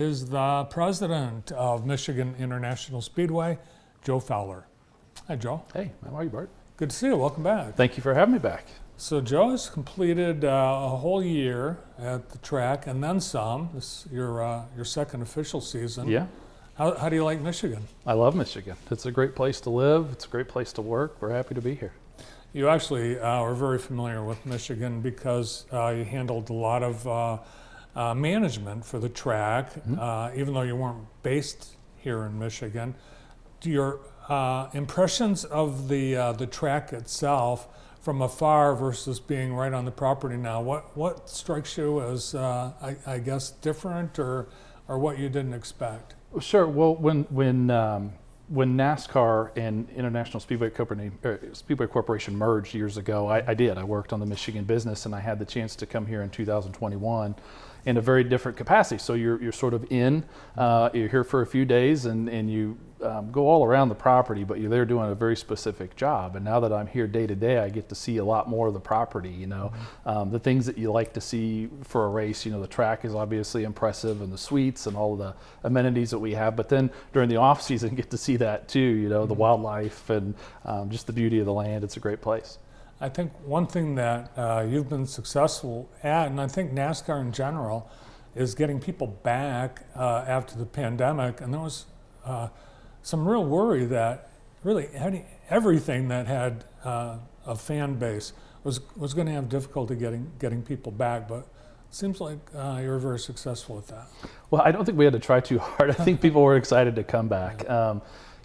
Is the president of Michigan International Speedway, Joe Fowler. Hi, Joe. Hey, how are you, Bart? Good to see you. Welcome back. Thank you for having me back. So Joe has completed a whole year at the track and then some. This is your second official season. Yeah. How do you like Michigan? I love Michigan. It's a great place to live. It's a great place to work. We're happy to be here. You actually are very familiar with Michigan because you handled a lot of management for the track, even though you weren't based here in Michigan. Do your impressions of the track itself from afar versus being right on the property now, what strikes you as, I guess, different or what you didn't expect? Sure. Well, when NASCAR and International Speedway Corporation merged years ago, I did. I worked on the Michigan business, and I had the chance to come here in 2021 in a very different capacity. So you're sort of you're here for a few days, and you go all around the property, but you're there doing a very specific job. And now that I'm here day to day, I get to see a lot more of the property. The things that you like to see for a race. The track is obviously impressive, and the suites and all of the amenities that we have. But then during the off season, get to see that too. The wildlife and just the beauty of the land. It's a great place. I think one thing that you've been successful at, and I think NASCAR in general, is getting people back after the pandemic. And there was some real worry that really everything that had a fan base was going to have difficulty getting people back. But it seems like you were very successful at that. Well, I don't think we had to try too hard. I think people were excited to come back.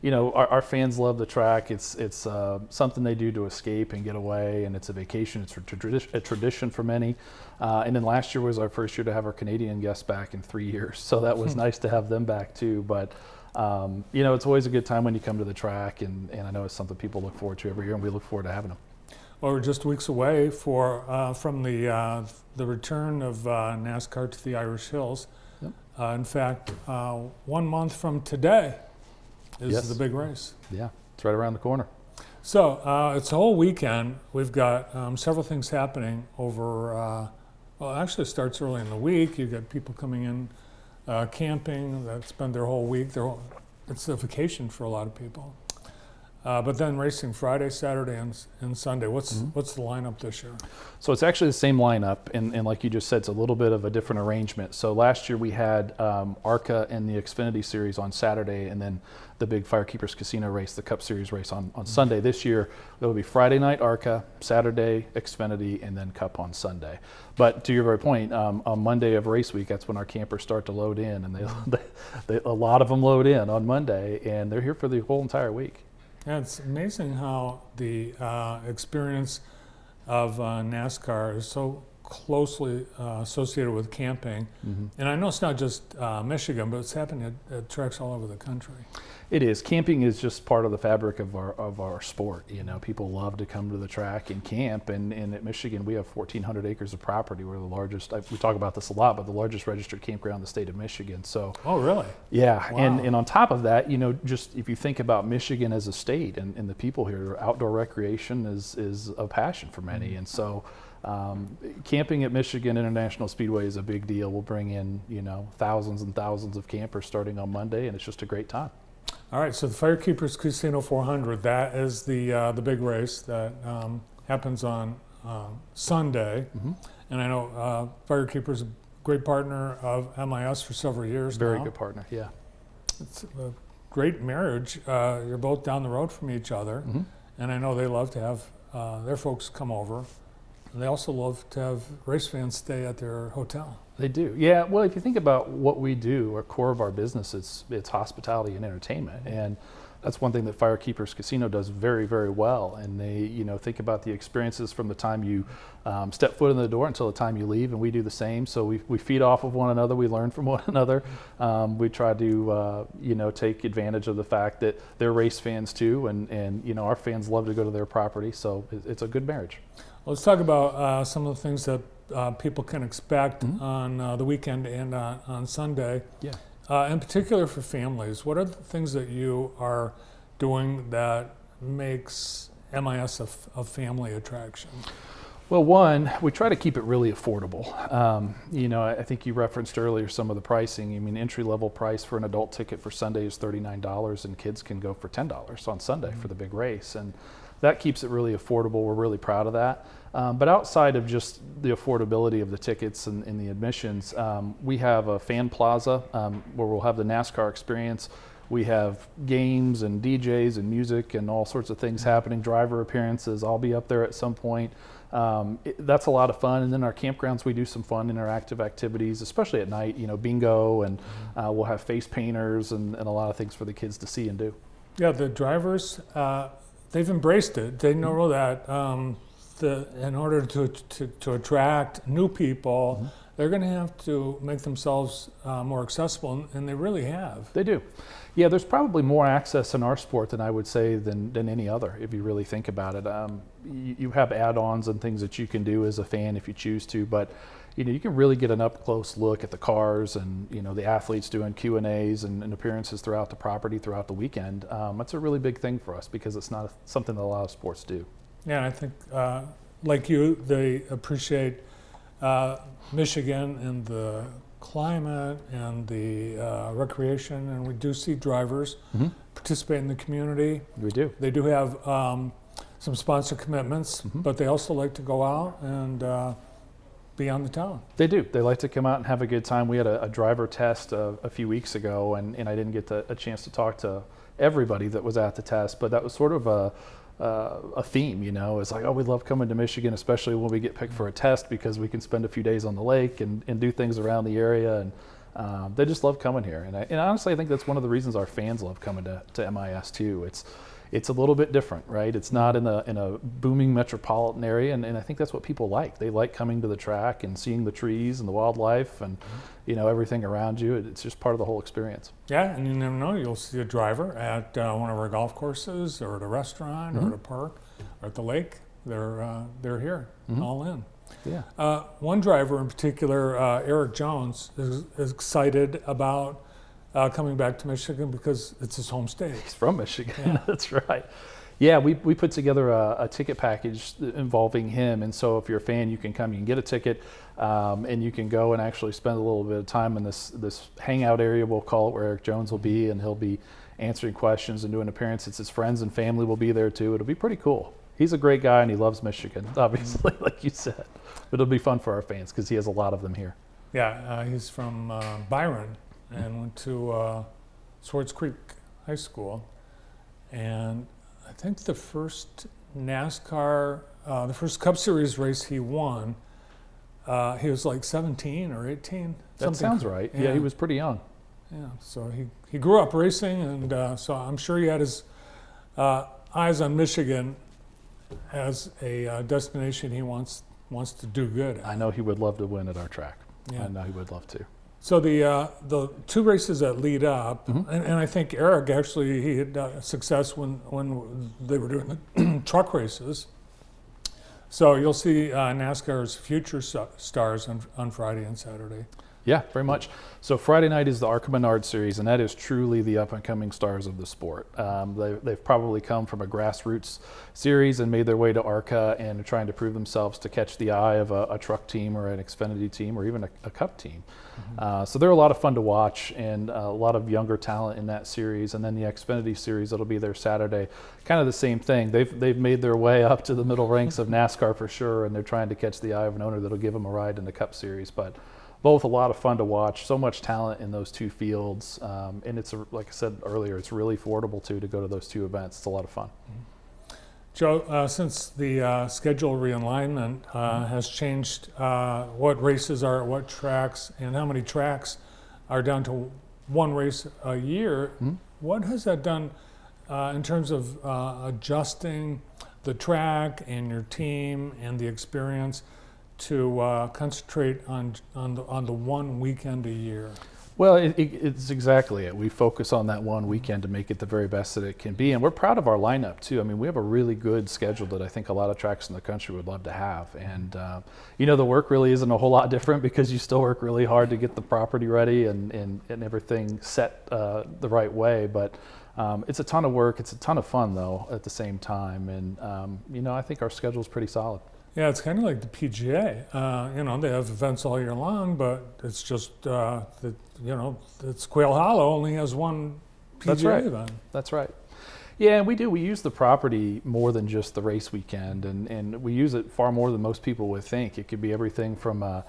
Our fans love the track. It's something they do to escape and get away, and it's a vacation. It's a tradition for many. And then last year was our first year to have our Canadian guests back in 3 years, so that was nice to have them back too. But it's always a good time when you come to the track, and I know it's something people look forward to every year, and we look forward to having them. Well, we're just weeks away from the return of NASCAR to the Irish Hills. Yep. In fact, 1 month from today is the big race. Yeah, it's right around the corner. So it's a whole weekend. We've got several things happening over, actually it starts early in the week. You've got people coming in camping that spend their whole week. It's a vacation for a lot of people. But then racing Friday, Saturday, and Sunday. What's the lineup this year? So it's actually the same lineup, and like you just said, it's a little bit of a different arrangement. So last year we had ARCA and the Xfinity Series on Saturday, and then the big Firekeepers Casino race, the Cup Series race on Sunday. This year it'll be Friday night ARCA, Saturday Xfinity, and then Cup on Sunday. But to your very point, on Monday of race week, that's when our campers start to load in, and a lot of them load in on Monday, and they're here for the whole entire week. Yeah, it's amazing how the experience of NASCAR is so closely associated with camping. And I know it's not just Michigan, but it's happening at tracks all over the country. It is. Camping is just part of the fabric of our sport. People love to come to the track and camp. And at Michigan, we have 1,400 acres of property. We're the largest. We talk about this a lot, but the largest registered campground in the state of Michigan. So. Oh, really? Yeah. Wow. And on top of that, just if you think about Michigan as a state and the people here, outdoor recreation is a passion for many. And so. Camping at Michigan International Speedway is a big deal. We'll bring in, thousands and thousands of campers starting on Monday, and it's just a great time. All right, so the Firekeepers Casino 400, that is the big race that happens on Sunday. And I know Firekeepers a great partner of MIS for several years Very now. good partner, yeah. It's a great marriage. You're both down the road from each other, and I know they love to have their folks come over. They also love to have race fans stay at their hotel. They do. Yeah, well, if you think about what we do, our core of our business, it's hospitality and entertainment. And that's one thing that Firekeepers Casino does very, very well. And they, think about the experiences from the time you step foot in the door until the time you leave, and we do the same. So we feed off of one another, we learn from one another. We try to, take advantage of the fact that they're race fans too, and our fans love to go to their property. So it's a good marriage. Let's talk about some of the things that people can expect on the weekend and on Sunday. Yeah. In particular for families, what are the things that you are doing that makes MIS a family attraction? Well, one, we try to keep it really affordable. I think you referenced earlier some of the pricing. I mean, entry level price for an adult ticket for Sunday is $39, and kids can go for $10 on Sunday for the big race. And that keeps it really affordable. We're really proud of that. But outside of just the affordability of the tickets and the admissions, we have a fan plaza where we'll have the NASCAR experience. We have games and DJs and music and all sorts of things happening, driver appearances. I'll be up there at some point. That's a lot of fun. And then our campgrounds, we do some fun interactive activities, especially at night, bingo, and we'll have face painters and a lot of things for the kids to see and do. Yeah, the drivers, they've embraced it. They know that in order to attract new people, they're going to have to make themselves more accessible, and they really have. They do. Yeah, there's probably more access in our sport than I would say than any other, if you really think about it. You have add-ons and things that you can do as a fan if you choose to, but you can really get an up-close look at the cars and the athletes doing Q&As and appearances throughout the property throughout the weekend. That's a really big thing for us because it's not something that a lot of sports do. Yeah, I think like you, they appreciate Michigan and the climate and the recreation, and we do see drivers participate in the community. We do. They do have some sponsor commitments, but they also like to go out and be on the town. They do. They like to come out and have a good time. We had a driver test a few weeks ago, and I didn't get a chance to talk to everybody that was at the test, but that was sort of a theme, It's like, oh, we love coming to Michigan, especially when we get picked for a test because we can spend a few days on the lake and do things around the area. And they just love coming here. And honestly, I think that's one of the reasons our fans love coming to MIS too. It's a little bit different, right? It's not in a booming metropolitan area, and I think that's what people like. They like coming to the track and seeing the trees and the wildlife and everything around you. It's just part of the whole experience. Yeah, and you never know, you'll see a driver at one of our golf courses or at a restaurant or at a park or at the lake. They're here, all in. Yeah. One driver in particular, Eric Jones, is excited about coming back to Michigan because it's his home state. He's from Michigan. Yeah. That's right. Yeah, we put together a ticket package involving him, and so if you're a fan, you can come, you can get a ticket, and you can go and actually spend a little bit of time in this hangout area, we'll call it, where Eric Jones will be, and he'll be answering questions and doing appearances. His friends and family will be there too. It'll be pretty cool. He's a great guy, and he loves Michigan, obviously, like you said. But it'll be fun for our fans because he has a lot of them here. Yeah, he's from Byron and went to Swartz Creek High School, and I think the first NASCAR, the first Cup Series race he won, he was like 17 or 18. That sounds right. Yeah, he was pretty young. Yeah, so he grew up racing, and so I'm sure he had his eyes on Michigan as a destination he wants to do good at. I know he would love to win at our track. Yeah. I know he would love to. So the two races that lead up, and I think Eric actually, he had success when they were doing the truck races. So you'll see NASCAR's future stars on Friday and Saturday. Yeah, very much. So Friday night is the ARCA Menard Series, and that is truly the up-and-coming stars of the sport. They've probably come from a grassroots series and made their way to ARCA and are trying to prove themselves to catch the eye of a truck team or an Xfinity team or even a Cup team. So they're a lot of fun to watch, and a lot of younger talent in that series. And then the Xfinity Series, that'll be there Saturday. Kind of the same thing. They've made their way up to the middle ranks of NASCAR for sure, and they're trying to catch the eye of an owner that'll give them a ride in the Cup Series. But both a lot of fun to watch. So much talent in those two fields, and it's like I said earlier, it's really affordable to go to those two events. It's a lot of fun. Joe, since the schedule realignment has changed, what races are at what tracks and how many tracks are down to one race a year, what has that done in terms of adjusting the track and your team and the experience to concentrate on the one weekend a year? Well, it's exactly it. We focus on that one weekend to make it the very best that it can be, and we're proud of our lineup too. I mean, we have a really good schedule that I think a lot of tracks in the country would love to have. And the work really isn't a whole lot different because you still work really hard to get the property ready and everything set the right way. But it's a ton of work. It's a ton of fun though at the same time, and I think our schedule is pretty solid. Yeah, it's kind of like the PGA. They have events all year long, but it's just it's Quail Hollow only has one PGA That's right. event. That's right. Yeah, and we do. We use the property more than just the race weekend, and we use it far more than most people would think. It could be everything from a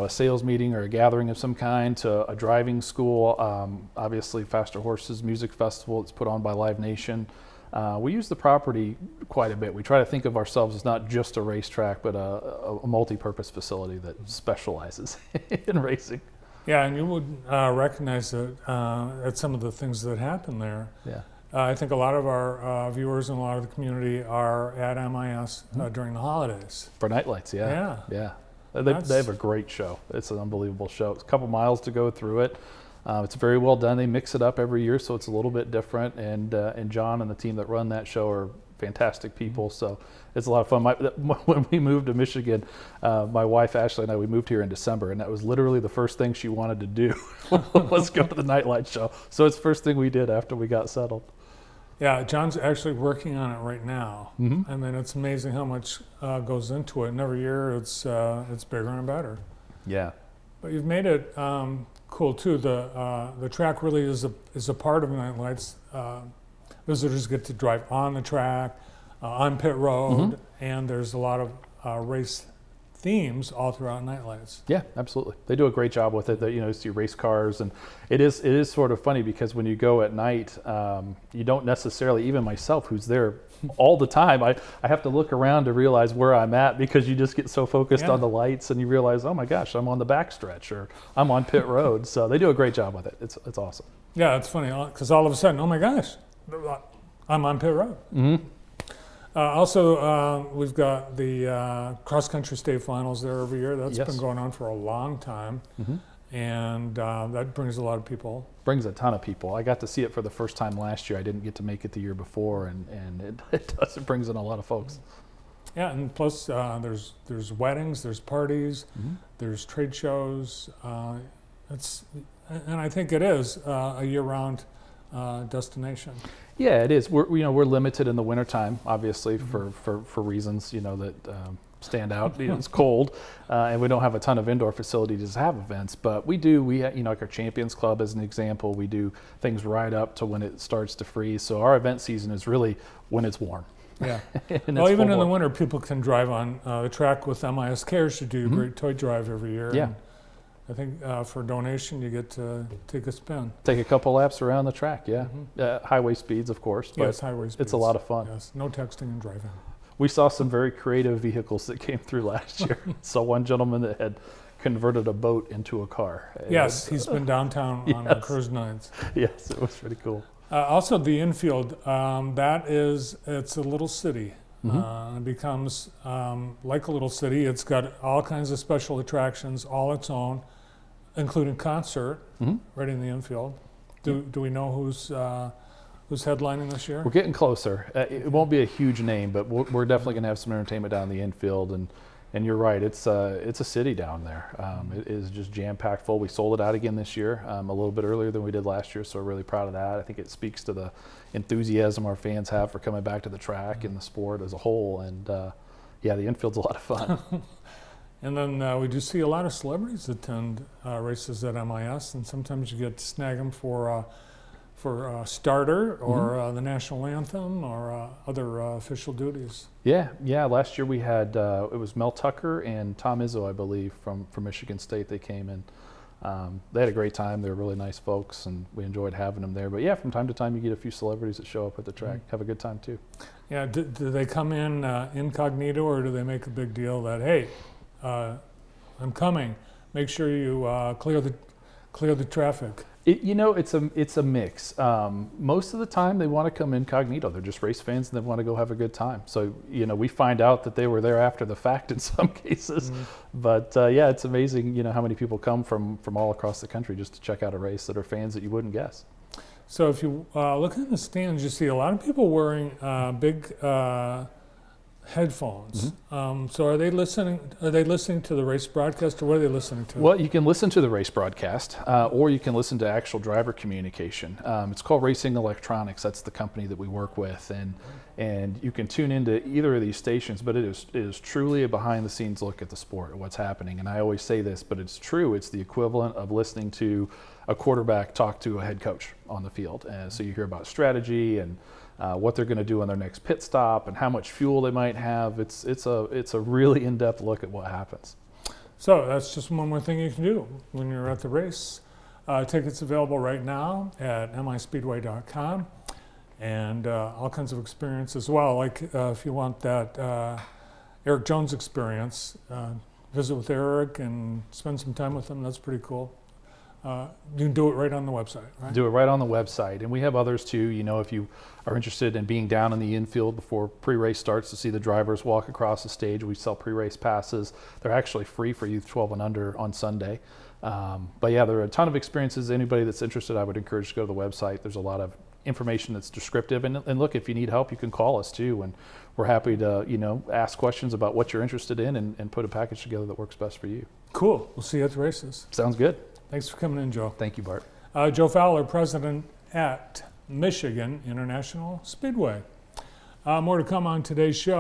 sales meeting or a gathering of some kind to a driving school. Obviously, Faster Horses Music Festival. It's put on by Live Nation. We use the property quite a bit. We try to think of ourselves as not just a racetrack, but a multi-purpose facility that specializes in racing. Yeah, and you would recognize it at some of the things that happen there. Yeah. I think a lot of our viewers and a lot of the community are at MIS during the holidays. For Nightlights, yeah. Yeah. They have a great show. It's an unbelievable show. It's a couple miles to go through it. It's very well done. They mix it up every year, so it's a little bit different. And John and the team that run that show are fantastic people. So it's a lot of fun. When we moved to Michigan, my wife Ashley and I, we moved here in December, and that was literally the first thing she wanted to do was go to the Nightlight show. So it's the first thing we did after we got settled. Yeah, John's actually working on it right now. Mm-hmm. I mean, it's amazing how much goes into it. And every year it's bigger and better. Yeah. But you've made it cool too. The track really is a part of Nightlights. Visitors get to drive on the track, on pit road, and there's a lot of race themes all throughout Nightlights. Yeah, absolutely. They do a great job with it. You see race cars, and it is sort of funny because when you go at night, you don't necessarily, even myself who's there all the time, I have to look around to realize where I'm at because you just get so focused on the lights and you realize, oh my gosh, I'm on the backstretch or I'm on pit road. So they do a great job with it. It's awesome. Yeah, it's funny because all of a sudden, oh my gosh, I'm on pit road. Mm-hmm. Also, we've got the cross-country state finals there every year. That's been going on for a long time, and that brings a lot of people. Brings a ton of people. I got to see it for the first time last year. I didn't get to make it the year before, and it does. It brings in a lot of folks. Yeah, and plus there's weddings, there's parties, there's trade shows. And I think it is a year-round destination. Yeah, it is. We're limited in the wintertime, obviously, for reasons that stand out. It's cold, and we don't have a ton of indoor facilities to have events. But we do. Like our Champions Club, as an example, we do things right up to when it starts to freeze. So our event season is really when it's warm. Yeah. Well, even in the winter, people can drive on the track with MIS Cares to do a great toy drive every year. Yeah. And I think for donation, you get to take a spin. Take a couple laps around the track, yeah. Highway speeds, of course, but yes, highway speeds. It's a lot of fun. Yes, no texting and driving. We saw some very creative vehicles that came through last year. Saw one gentleman that had converted a boat into a car. Yes, he's been downtown on the cruise nights. Yes, it was pretty cool. Also, the infield, it's a little city. It becomes like a little city. It's got all kinds of special attractions, all its own, including concert right in the infield. Do we know who's headlining this year? We're getting closer. It won't be a huge name, but we're definitely going to have some entertainment down the infield. And you're right, it's a city down there. It is just jam-packed full. We sold it out again this year, a little bit earlier than we did last year, so we're really proud of that. I think it speaks to the enthusiasm our fans have for coming back to the track and the sport as a whole. And the infield's a lot of fun. And then we do see a lot of celebrities attend races at MIS, and sometimes you get to snag them for starter or the national anthem or other official duties. Yeah. Last year we had it was Mel Tucker and Tom Izzo, I believe, from Michigan State. They came and they had a great time. They were really nice folks, and we enjoyed having them there. But yeah, from time to time you get a few celebrities that show up at the track, have a good time too. Yeah. Do they come in incognito, or do they make a big deal that, hey, I'm coming, make sure you clear the traffic? It's a mix. Most of the time they want to come incognito. They're just race fans and they want to go have a good time. So, we find out that they were there after the fact in some cases. But it's amazing, how many people come from all across the country just to check out a race that are fans that you wouldn't guess. So if you look in the stands, you see a lot of people wearing big Headphones. So are they listening? Are they listening to the race broadcast, or what are they listening to? Well, you can listen to the race broadcast, or you can listen to actual driver communication. It's called Racing Electronics. That's the company that we work with, and you can tune into either of these stations. But it is truly a behind-the-scenes look at the sport, what's happening. And I always say this, but it's true. It's the equivalent of listening to a quarterback talk to a head coach on the field. So you hear about strategy and what they're going to do on their next pit stop and how much fuel they might have. It's a really in-depth look at what happens. So that's just one more thing you can do when you're at the race. Tickets available right now at mispeedway.com, and all kinds of experience as well. Like if you want that Eric Jones experience, visit with Eric and spend some time with him. That's pretty cool. You can do it right on the website, right? Do it right on the website. And we have others too. You know, if you are interested in being down in the infield before pre-race starts to see the drivers walk across the stage, we sell pre-race passes. They're actually free for youth 12 and under on Sunday. But yeah, there are a ton of experiences. Anybody that's interested, I would encourage to go to the website. There's a lot of information that's descriptive. And look, if you need help, you can call us too. And we're happy to, you know, ask questions about what you're interested in and put a package together that works best for you. Cool. We'll see you at the races. Sounds good. Thanks for coming in, Joe. Thank you, Bart. Joe Fowler, president at Michigan International Speedway. More to come on today's show.